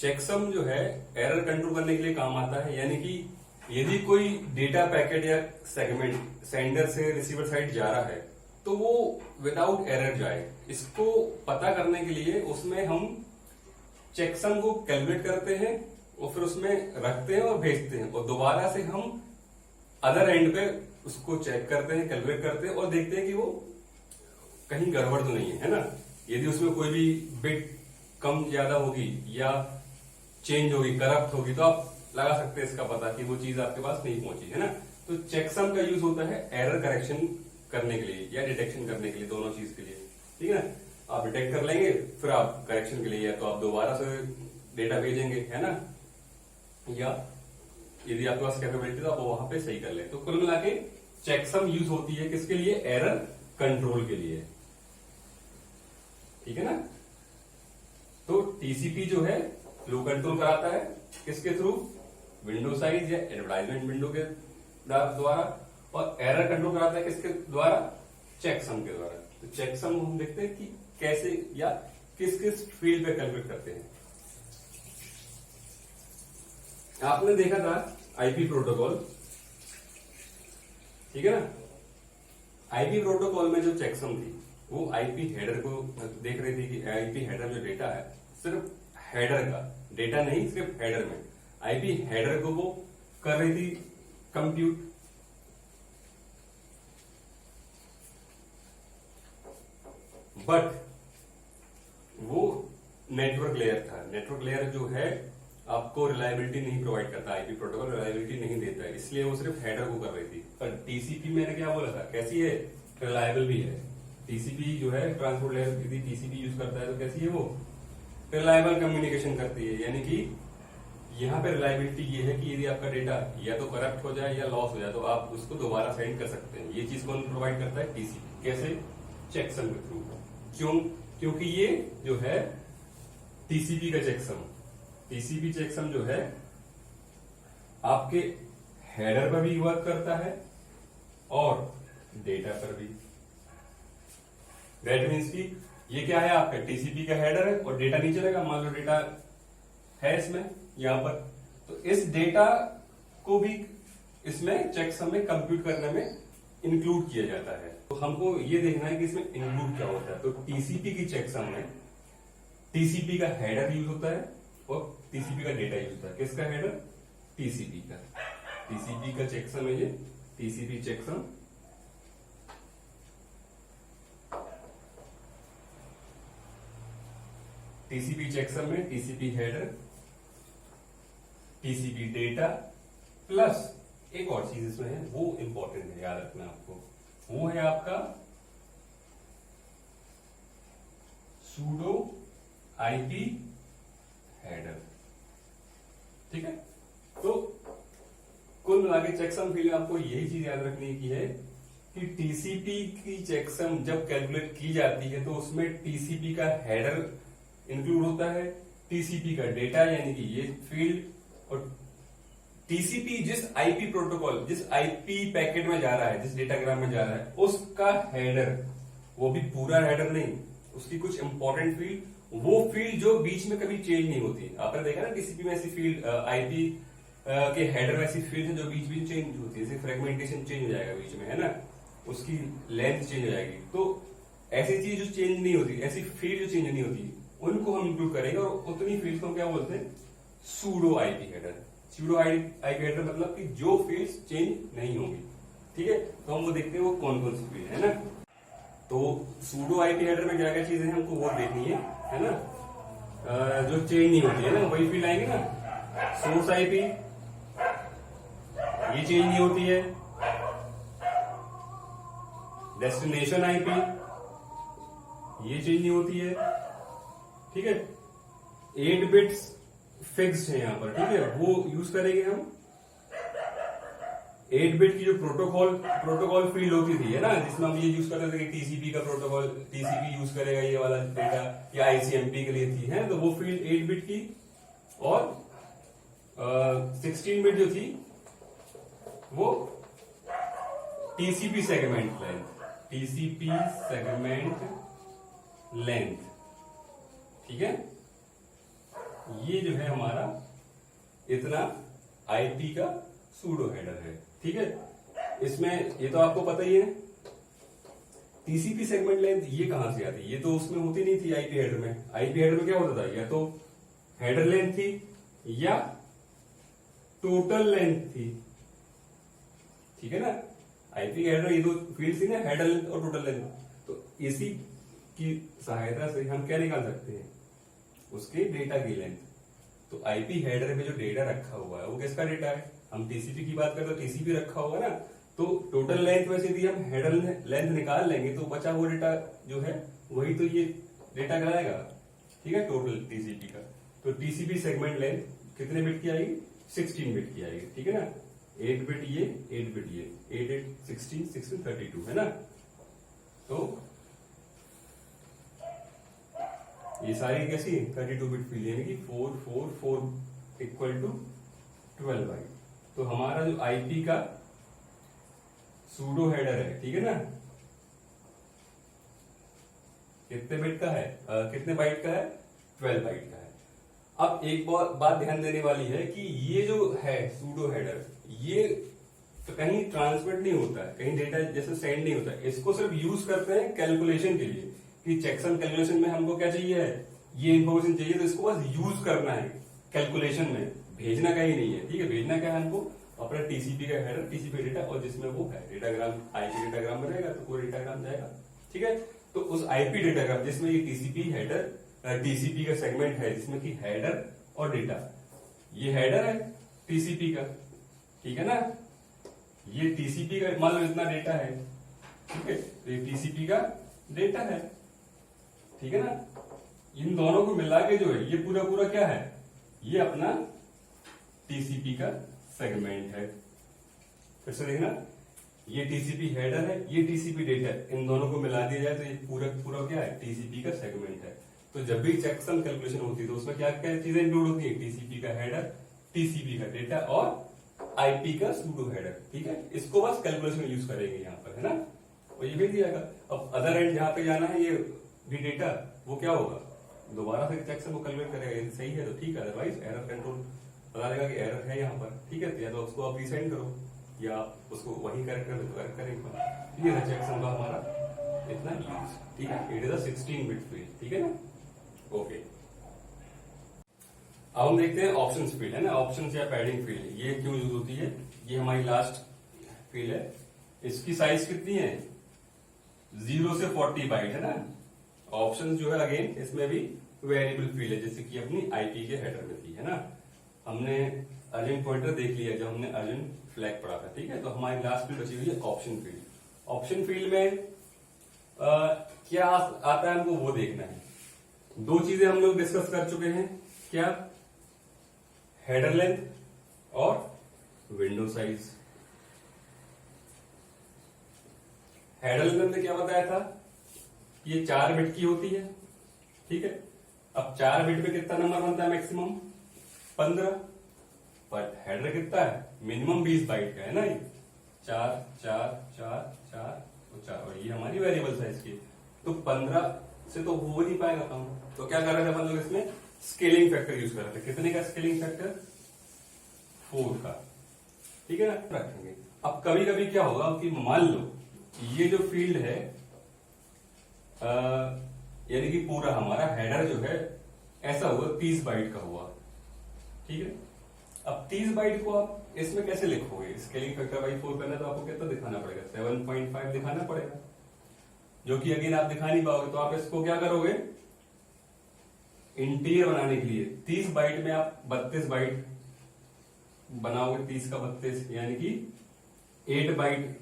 Checksum जो है error control करने के लिए काम आता है, यानी कि यदि कोई डेटा पैकेट या सेगमेंट सेंडर से रिसीवर साइड जा रहा है तो वो विदाउट एरर जाए, इसको पता करने के लिए उसमें हम चेकसम को कैलकुलेट करते हैं और फिर उसमें रखते हैं और भेजते हैं, और दोबारा से हम अदर एंड पे उसको चेक करते हैं, कैलकुलेट करते हैं और देखते हैं कि वो कहीं गड़बड़ तो नहीं है ना। यदि उसमें कोई भी बिट कम ज्यादा होगी या चेंज होगी, करप्ट होगी, तो आप लगा सकते हैं इसका पता कि वो चीज आपके पास नहीं पहुंची है ना। तो चेकसम का यूज होता है एरर करेक्शन करने के लिए या डिटेक्शन करने के लिए, दोनों चीज के लिए, ठीक है ना। आप डिटेक्ट कर लेंगे, फिर आप करेक्शन के लिए या तो आप दोबारा से डेटा भेजेंगे, है ना, या यदि आपके पास कैपेबिलिटी तो आप वहां पे सही कर ले। तो कुल मिला के चेकसम यूज होती है किसके लिए? एरर कंट्रोल के लिए, ठीक है ना। तो टीसीपी जो है फ्लो कंट्रोल कराता है किसके थ्रू? विंडो साइज या एडवर्टाइजमेंट विंडो के द्वारा, और एरर कंट्रोल कराता है किसके द्वारा? चेकसम के द्वारा। तो चेकसम हम देखते हैं कि कैसे या किस किस फील्ड पे कैलकुलेट करते हैं। आपने देखा था आईपी प्रोटोकॉल, ठीक है ना। आईपी प्रोटोकॉल में जो चेकसम थी वो आईपी हेडर को देख रही थी कि आईपी हेडर में जो डेटा है, सिर्फ हेडर का डेटा नहीं, सिर्फ हेडर में आईपी हेडर को वो कर रही थी कंप्यूट। बट वो नेटवर्क लेयर था। नेटवर्क लेयर जो है आपको रिलायबिलिटी नहीं प्रोवाइड करता, आईपी प्रोटोकॉल रिलायबिलिटी नहीं देता है, इसलिए वो सिर्फ हेडर को कर रही थी। पर टीसीपी मैंने क्या बोला था, कैसी है? रिलायबल भी है। टीसीपी जो है ट्रांसपोर्ट लेयर, यदि टीसीपी यूज करता है तो कैसी है वो? रिलायबल कम्युनिकेशन करती है। यानी कि यहाँ पे रिलायबिलिटी ये है कि यदि आपका डेटा या तो करप्ट हो जाए या लॉस हो जाए तो आप उसको दोबारा सेंड कर सकते हैं। ये चीज कौन प्रोवाइड करता है? टीसीपी। कैसे? चेकसम के थ्रू। क्यों? क्योंकि ये जो है टीसीपी का चेकसम, टीसीपी चेकसम जो है आपके हेडर पर भी वर्क करता है और डेटा पर भी। दैट मीन्स कि ये क्या है? आपका टीसीपी का हेडर है और डेटा नहीं चलेगा। मान लो डेटा है इसमें यहां पर, तो इस डेटा को भी इसमें चेकसम में कंप्यूट करने में इंक्लूड किया जाता है। तो हमको ये देखना है कि इसमें इंक्लूड क्या होता है। तो टीसीपी की चेकसम में टीसीपी का हेडर यूज होता है और टीसीपी का डेटा यूज होता है। किसका हेडर? टीसीपी का। टीसीपी का चेकसम है ये, टीसीपी चेकसम। टीसीपी चेकसम में TCP header, TCP data, plus एक और चीज इसमें है, वो इंपॉर्टेंट है, याद रखना आपको। वो है आपका सूडो आईपी हेडर, ठीक है। तो कुल मिला के चेकसम फील्ड आपको यही चीज याद रखने की है कि टीसीपी की चेकसम जब कैलकुलेट की जाती है तो उसमें टीसीपी का हेडर इंक्लूड होता है, टीसीपी का डेटा यानी कि ये फील्ड, और टीसीपी जिस आईपी प्रोटोकॉल, जिस आईपी पैकेट में जा रहा है, जिस डेटाग्राम में जा रहा है, उसका हेडर, वो भी पूरा हेडर नहीं, उसकी कुछ इंपॉर्टेंट फील्ड, वो फील्ड जो बीच में कभी चेंज नहीं होती। आपने देखा ना टीसीपी में ऐसी फील्ड, आईपी के हेडर में ऐसी फील्ड है जो बीच बीच चेंज होती है, जैसे फ्रेगमेंटेशन चेंज हो जाएगा बीच में, है ना, उसकी लेंथ चेंज हो जाएगी। तो ऐसी चीज जो चेंज नहीं होती, ऐसी फील्ड जो चेंज नहीं होती, उनको हम इंक्लूड करेंगे। और उतनी फील्ड को क्या बोलते हैं? Pseudo IP header. Pseudo IP header मतलब कि जो फील्ड्स चेंज नहीं होंगी, ठीक है। तो हम वो देखते हैं वो कौन कौन सी फील्ड है ना। तो सूडो आईपी हेडर में क्या क्या चीजें हैं हमको वो देखनी है ना। जो चेंज नहीं होती है ना, वही फील्ड आएंगे ना। सोर्स आईपी, ये चेंज नहीं होती है। डेस्टिनेशन आईपी, ये चेंज नहीं होती है, ठीक है। 8 बिट्स फिक्स्ड है यहां पर, ठीक है, वो यूज करेंगे हम। 8 बिट की जो प्रोटोकॉल फील्ड होती थी, है ना, जिसमें हम ये यूज करते थे कि टीसीपी का प्रोटोकॉल, टीसीपी यूज करेगा ये वाला डेटा, या आईसीएमपी के लिए थी, है, तो वो फील्ड 8 बिट की। और 16 बिट जो थी वो TCP segment length, TCP segment length, ठीक है। ये जो है हमारा इतना आईपी का सूडो हेडर है। ठीक है, इसमें ये तो आपको पता ही है टीसीपी सेगमेंट लेंथ ये कहां से आती है, ये तो उसमें होती नहीं थी आईपी हेडर में। आईपी हेडर में क्या होता था, या तो हेडर लेंथ थी या टोटल लेंथ थी। ठीक है ना, आईपी हेडर ये दो फील्ड थी ना, हेडर लेंथ और टोटल लेंथ। तो इसी की सहायता से हम क्या निकाल सकते हैं, उसके डेटा की लेंथ। तो आईपी हेडर में जो डेटा रखा हुआ है वो किसका डेटा है, हम टीसीपी की बात करें तो टीसीपी रखा हुआ ना, तो टोटल लेंथ में से यदि हम हेडर लेंथ निकाल लेंगे तो बचा हुआ डेटा जो है वही तो ये डेटा कहलाएगा। ठीक है, टोटल टीसीपी का। तो टीसीपी सेगमेंट लेंथ कितने बिट की आएगी, 16 बिट की आएगी। ठीक है ना, 8 बिट ये 8 बिट ये 8 8 16 16 32 है ना। तो ये सारी कैसी 32 बिट फील्ड, यानी कि 4 4 4 इक्वल टू 12 बाइट। तो हमारा जो आईपी का सूडो हेडर है, ठीक है ना, कितने बिट का है, कितने बाइट का है, 12 बाइट का है। अब एक बात ध्यान देने वाली है कि ये जो है सूडो हेडर, ये तो कहीं ट्रांसमिट नहीं होता है, कहीं डेटा जैसे सेंड नहीं होता है। इसको सिर्फ यूज करते हैं कैलकुलेशन के लिए कि चेकसम कैलकुलेशन में हमको क्या चाहिए है, ये इंफॉर्मेशन चाहिए, तो इसको बस यूज करना है कैलकुलेशन में, भेजना कहीं नहीं है। ठीक है, भेजना क्या है हमको, अपना टीसीपी का हेडर, टीसीपी डेटा, और जिसमें वो है डेटाग्राम, आईपी डेटाग्राम बनेगा तो पूरा डेटाग्राम जाएगा। ठीक है, तो उस आईपी डेटाग्राम जिसमें ये टीसीपी हेडर, टीसीपी का सेगमेंट है जिसमें कि हेडर और डेटा, ये हेडर है टीसीपी का। ठीक है ना, ये टीसीपी का, मान लो इतना डेटा है। ठीक है, तो ये टीसीपी का डेटा है। ठीक है ना, इन दोनों को मिला के जो है ये पूरा पूरा क्या है, ये अपना टीसीपी का सेगमेंट है। फिर से देखना, ये टीसीपी हेडर है, ये टीसीपी डेटा है, इन दोनों को मिला दिया जाए तो ये पूरा पूरा क्या है, टीसीपी का सेगमेंट है। तो जब भी चेकसम कैलकुलेशन होती है तो उसमें क्या क्या चीजें इंक्लूड होती है, टीसीपी का हेडर, टीसीपी का डेटा और आईपी का सूडो हेडर। ठीक है, इसको बस कैलकुलेशन यूज करेंगे यहाँ पर, है ना, और ये भी दिया। अब अदर एंड जहां पे जाना है ये भी डेटा, वो क्या होगा, दोबारा से चेकसम को कैलकुलेट करेगा, यदि सही है तो ठीक है, अदरवाइज एरर कंट्रोल बता देगा कि एरर है यहाँ पर। ठीक है, या तो उसको आप रीसेंड करो या उसको वही करेक्ट कर दो, करेक्ट करेंगे। ये है चेकसम का हमारा इतना यूज। ठीक है, it is a 16 bit field. ठीक है ना, ओके। अब हम देखते हैं ऑप्शन फील्ड, है ना, ऑप्शन या पैडिंग फील्ड, ये क्यों यूज होती है। ये हमारी लास्ट फील्ड है, इसकी साइज कितनी है, 0 से 40 बाइट, है ना। ऑप्शन जो है अगेन इसमें भी वेरिएबल फील्ड है, जैसे कि अपनी आईपी के हेडर में थी, है ना। हमने अर्जेंट पॉइंटर देख लिया जब हमने अर्जेंट फ्लैग पढ़ा था। ठीक है, तो हमारी लास्ट फील्ड बची हुई है ऑप्शन फील्ड। ऑप्शन फील्ड में क्या आता है हमको वो देखना है। दो चीजें हम लोग डिस्कस कर चुके हैं, क्या, हेडर लेंथ और विंडो साइज। हेडर लेंथ क्या बताया था, ये 4 बिट की होती है। ठीक है, अब 4 बिट में कितना नंबर बनता है, मैक्सिमम 15, बट हेडर कितना है, मिनिमम 20 बाइट का है ना। ये 4 4 4 4 और 4, और ये हमारी वेरिएबल साइज की, तो 15 से तो हो नहीं पाएगा काम। तो क्या कर रहे थे अपन लोग, इसमें स्केलिंग फैक्टर यूज कर रहे थे। कितने का स्केलिंग फैक्टर, 4 का। ठीक है ना, रखेंगे। अब कभी कभी क्या होगा कि मान लो ये जो फील्ड है, यानी कि पूरा हमारा हेडर जो है ऐसा हुआ 30 बाइट का हुआ। ठीक है, अब 30 बाइट को आप इसमें कैसे लिखोगे, स्केलिंग फैक्टर बाई 4 करना, तो आपको कितना दिखाना पड़ेगा, 7.5 दिखाना पड़ेगा, जो कि अगेन आप दिखा नहीं पाओगे। तो आप इसको क्या करोगे, इंटीरियर बनाने के लिए 30 बाइट में आप 32 बाइट बनाओगे, 30 का 32, यानी कि 8 बाइट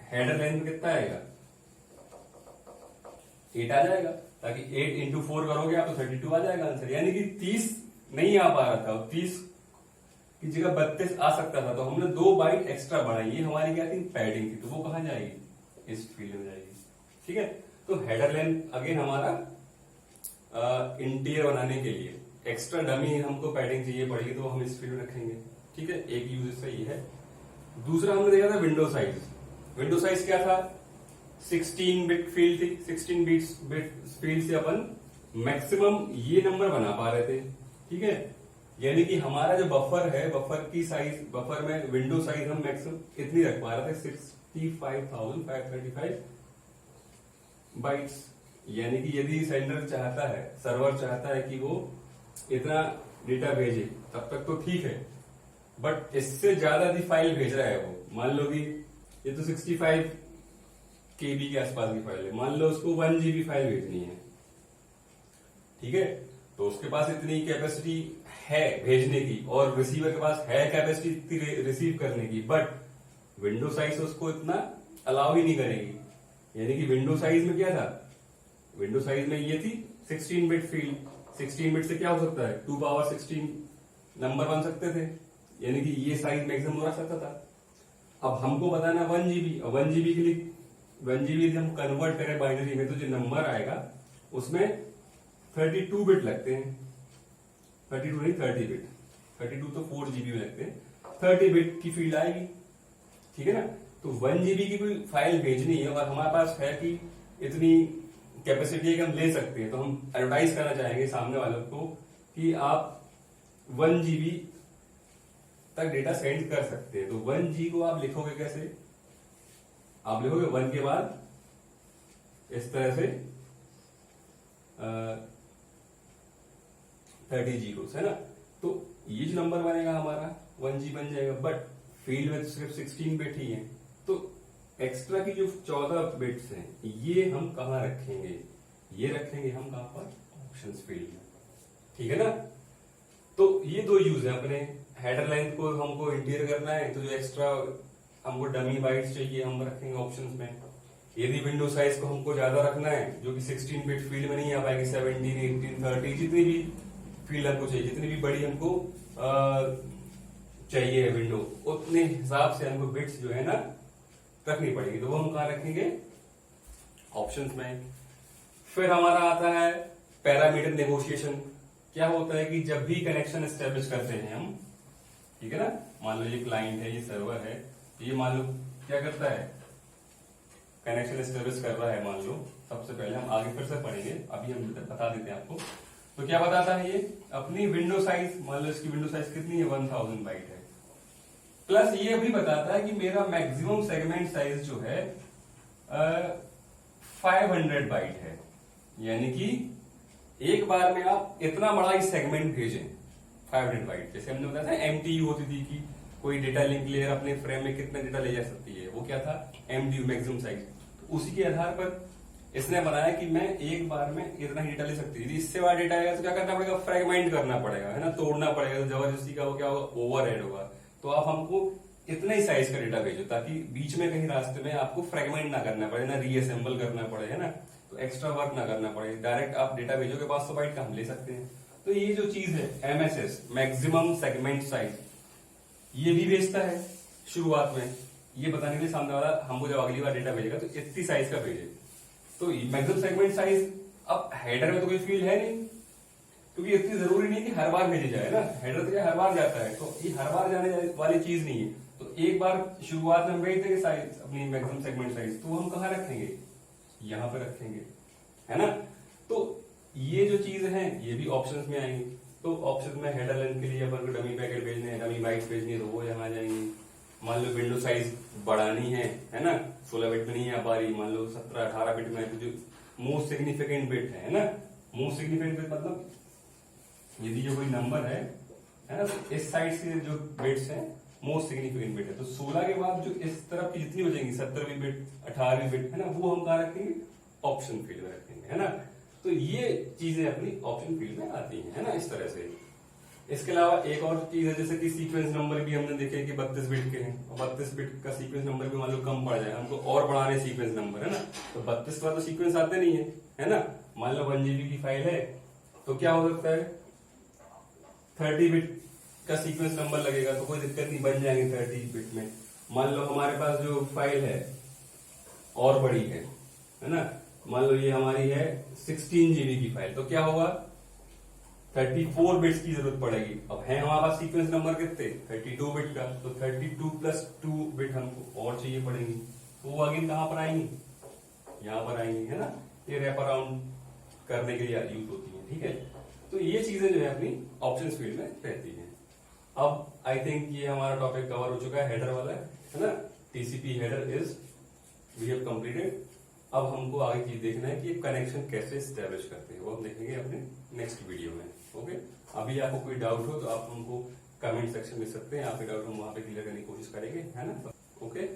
हेडर लेंथ में कितना आएगा, 8 आ जाएगा, ताकि 8 इंटू 4 करोगे आप तो 32 आ जाएगा आंसर। यानी कि 30 नहीं आ पा रहा था, 30 की जगह 32 आ सकता था, तो हमने 2 बाइट एक्स्ट्रा बढ़ाई। ये हमारी क्या थी, पैडिंग थी, तो वो कहां जाएगी, इस फील्ड में जाएगी। ठीक है, तो हेडर लेंथ अगेन हमारा इंटीरियर बनाने के लिए एक्स्ट्रा डमी हमको पैडिंग चाहिए पड़ेगी, तो हम इस फील्ड में रखेंगे। ठीक है, एक यूज इसका ये है। दूसरा हमने देखा था विंडो साइज। विंडो साइज क्या था, 16 बिट फील्ड थी, 16 बिट फील्ड से अपन मैक्सिमम ये नंबर बना पा रहे थे, ठीक है। यानी कि हमारा जो बफर है, बफर की साइज, बफर में विंडो साइज हम मैक्सिमम इतनी रख पा रहे थे, 65,535 बाइट्स। यानी कि यदि सेंडर चाहता है, सर्वर चाहता है कि वो इतना डेटा भेजे, तब तक तो ठीक है। बट इससे ज्यादा यदि फाइल भेज रहा है वो, मान लो कि ये तो 65 KB के आसपास की फाइल है, मान लो उसको 1 GB फाइल भेजनी है, ठीक है। तो उसके पास इतनी कैपेसिटी है भेजने की, और रिसीवर के पास है कैपेसिटी रिसीव करने की, बट विंडो साइज उसको इतना अलाउ ही नहीं करेगी। यानी कि विंडो साइज में क्या था, विंडो साइज में ये थी 16 बिट फील्ड। 16 बिट से क्या हो सकता है, 2 पावर 16 नंबर बन सकते थे, यानी कि ये साइज मैक्सिमम हो सकता था। अब हमको बताना 1 GB, और 1 GB के लिए 1 GB हम कन्वर्ट करें बाइनरी में, तो जो नंबर आएगा उसमें 32 बिट लगते हैं, 32 नहीं 30 बिट, 32 तो 4 GB में लगते हैं, 30 बिट की फील्ड आएगी, ठीक है ना। तो 1 GB की कोई फाइल भेजनी है और हमारे पास है कि इतनी कैपेसिटी है कि हम ले सकते हैं, तो हम एडवर्टाइज करना चाहेंगे सामने वालों को कि आप 1 GB तक डेटा सेंड कर सकते हैं। तो 1 G को आप लिखोगे कैसे, आप लिखोगे 1 के बाद इस तरह से 30 जीरो है ना। तो ये जो नंबर बनेगा हमारा 1 G बन जाएगा, बट फील्ड में तो सिर्फ 16 बिट ही है। तो एक्स्ट्रा की जो 14 बिट्स हैं ये हम कहाँ रखेंगे, ये रखेंगे हम कहाँ पर, ऑप्शंस फील्ड में, ठीक है ना। तो ये दो यूज है अपने, हेडर लेंथ को हमको इंटीरियर करना है, तो जो एक्स्ट्रा हमको डमी बाइट्स चाहिए हम रखेंगे ऑप्शंस में। यदि विंडो साइज को हमको ज्यादा रखना है, जो कि 16 बिट फील्ड में नहीं आ पाएगी, 17, 18, 30 जितनी भी फील्ड हमको चाहिए, जितनी भी बड़ी हमको चाहिए विंडो, उतने हिसाब से हमको बिट्स जो है ना रखनी पड़ेगी। तो वो हम कहाँ रखेंगे, ऑप्शंस में। फिर हमारा आता है पैरामीटर नेगोशिएशन। क्या होता है कि जब भी कनेक्शन एस्टेब्लिश करते हैं हम, ठीक है ना, मान लो ये क्लाइंट है, ये सर्वर है, ये मान लो क्या करता है, कनेक्शन एस्टेब्लिश कर रहा है, मान लो। सबसे पहले हम आगे फिर से पढ़ेंगे, अभी हम बता देते हैं आपको। तो क्या बताता है ये, अपनी विंडो साइज, मान लो इसकी विंडो साइज कितनी है, 1000 बाइट है, प्लस ये भी बताता है कि मेरा मैक्सिमम सेगमेंट साइज जो है 500 बाइट है। यानी कि एक बार में आप इतना बड़ा ही सेगमेंट भेजें 500 बाइट। जैसे हमने बताया था MTU होती थी कि कोई डेटा लिंक लेयर अपने फ्रेम में कितना डेटा ले जा सकती है, वो क्या था, MTU मैक्सिमम साइज। तो उसी के आधार पर इसने बनाया कि मैं एक बार में इतना ही डेटा ले सकती है। इससे बड़ा डेटा आएगा तो क्या करना पड़ेगा, फ्रेगमेंट करना पड़ेगा, है ना, तोड़ना पड़ेगा, तो जबरदस्ती का वो क्या होगा, ओवरहेड होगा। तो आप हमको इतना ही साइज का डेटा भेजो, ताकि बीच में कहीं रास्ते में आपको फ्रेगमेंट ना करना पड़े, ना रीअसेंबल करना पड़े, है ना, तो एक्स्ट्रा वर्क ना करना पड़े, डायरेक्ट आप डेटा भेजोगे 500 बाइट का हम ले सकते हैं। तो ये जो चीज है MSS, मैक्सिमम सेगमेंट साइज, ये भी भेजता है शुरुआत में, ये बताने के लिए सामने वाला हमको जब अगली बार डेटा भेजेगा तो इतनी साइज का भेजे। तो मैक्सिमम सेगमेंट साइज, अब हेडर में तो कोई फील्ड है नहीं, क्योंकि इतनी जरूरी नहीं कि हर बार भेजी जाए ना, हेडर तो क्या हर बार जाता है, तो ये हर बार जाने वाली चीज नहीं है। तो एक बार शुरुआत में हम भेज देंगे साइज, अपनी मैक्सिमम सेगमेंट साइज, तो हम कहाँ रखेंगे, यहां पर रखेंगे, है ना। तो ये जो चीज है ये भी ऑप्शंस में आएंगी। तो ऑप्शन में हेडर लेंथ के लिए अपन को डमी पैकेट भेजने हैं, डमी बाइट्स भेजनी है, तो वो यहाँ जाएंगी। मान लो विंडो साइज बढ़ानी है ना, 16 बिट में नहीं आ पा रही, मान लो 17-18 बिट में, तो जो मोस्ट सिग्निफिकेंट बिट है ना, मोस्ट सिग्निफिकेंट बिट मतलब यदि जो कोई नंबर है ना, तो इस साइड से जो बिट्स हैं मोस्ट सिग्निफिकेंट बिट है, तो 16 के बाद जो इस तरफ की जितनी हो जाएंगी, 17वीं बिट, 18वीं बिट, है ना, वो हम कहाँ रखेंगे, ऑप्शन फील्ड में रखेंगे, है ना। तो ये चीजें अपनी ऑप्शन फील्ड में आती हैं, है ना, इस तरह से। इसके अलावा एक और चीज है, जैसे कि सीक्वेंस नंबर भी हमने देखे कि 32 बिट के हैं, और 32 बिट का सीक्वेंस नंबर भी मान लो कम पड़ जाए, हमको और बढ़ाने सीक्वेंस नंबर, है ना, तो 32 का तो सीक्वेंस आते नहीं है ना। मान लो 1 GB की फाइल है, तो क्या हो सकता है, 30 बिट का सीक्वेंस नंबर लगेगा, तो कोई दिक्कत नहीं, बन जाएंगे 30 बिट में। मान लो हमारे पास जो फाइल है और बड़ी है ना, मान लो ये हमारी है 16 GB की फाइल, तो क्या होगा, 34 बिट्स की जरूरत पड़ेगी। अब है हमारे पास सीक्वेंस नंबर कितने, 32 बिट का, तो 32 + 2 बिट हमको और चाहिए पड़ेंगी, तो वो अगेन कहां पर आएंगी, यहां पर आएंगी, है ना, ये रैप अराउंड करने के लिए यूज होती है। ठीक है, तो ये चीजें जो है अपनी ऑप्शंस फील्ड में रहती हैं। अब आई थिंक ये हमारा टॉपिक कवर हो चुका है, हेडर वाला है ना। TCP header is we have completed. अब हमको आगे चीज देखना है कि कनेक्शन कैसे स्टैब्लिश करते हैं, वो हम देखेंगे अपने नेक्स्ट वीडियो में। ओके, अभी आपको कोई डाउट हो तो आप हमको कमेंट सेक्शन में सकते हैं, आपके डाउट हम वहां पे क्लियर करने की कोशिश करेंगे, है ना। ओके।